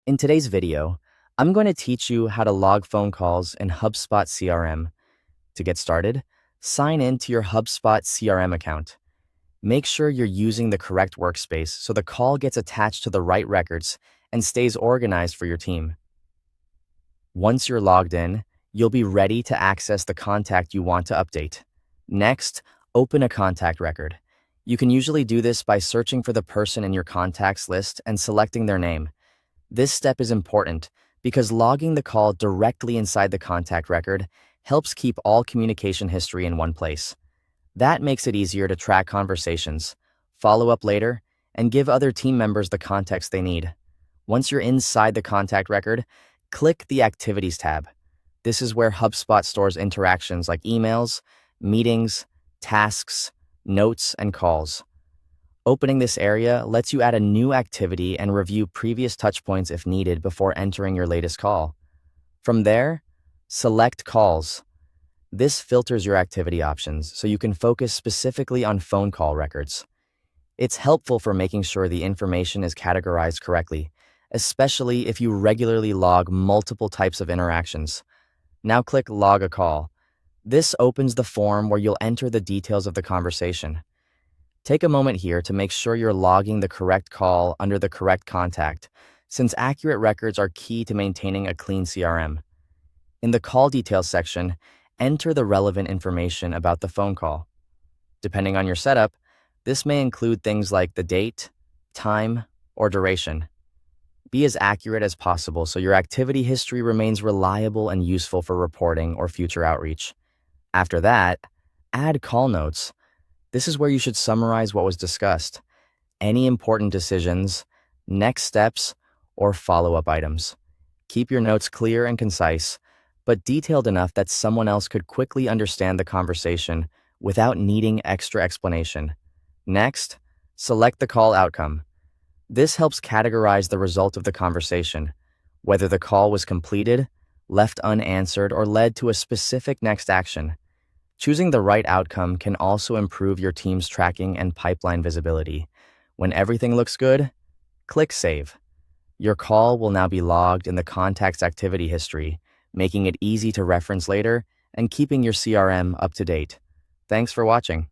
In today's video, I'm going to teach you how to log phone calls in HubSpot CRM. To get started, sign in to your HubSpot CRM account. Make sure you're using the correct workspace so the call gets attached to the right records and stays organized for your team. Once you're logged in, you'll be ready to access the contact you want to update. Next, open a contact record. You can usually do this by searching for the person in your contacts list and selecting their name. This step is important because logging the call directly inside the contact record helps keep all communication history in one place. That makes it easier to track conversations, follow up later, and give other team members the context they need. Once you're inside the contact record, click the Activities tab. This is where HubSpot stores interactions like emails, meetings, tasks, notes, and calls. Opening this area lets you add a new activity and review previous touchpoints if needed before entering your latest call. From there, select Calls. This filters your activity options so you can focus specifically on phone call records. It's helpful for making sure the information is categorized correctly, especially if you regularly log multiple types of interactions. Now click Log a Call. This opens the form where you'll enter the details of the conversation. Take a moment here to make sure you're logging the correct call under the correct contact, since accurate records are key to maintaining a clean CRM. In the Call Details section, enter the relevant information about the phone call. Depending on your setup, this may include things like the date, time, or duration. Be as accurate as possible so your activity history remains reliable and useful for reporting or future outreach. After that, add call notes. This is where you should summarize what was discussed, any important decisions, next steps, or follow-up items. Keep your notes clear and concise, but detailed enough that someone else could quickly understand the conversation without needing extra explanation. Next, select the call outcome. This helps categorize the result of the conversation, whether the call was completed, left unanswered, or led to a specific next action. Choosing the right outcome can also improve your team's tracking and pipeline visibility. When everything looks good, click Save. Your call will now be logged in the contact's activity history, making it easy to reference later and keeping your CRM up to date. Thanks for watching.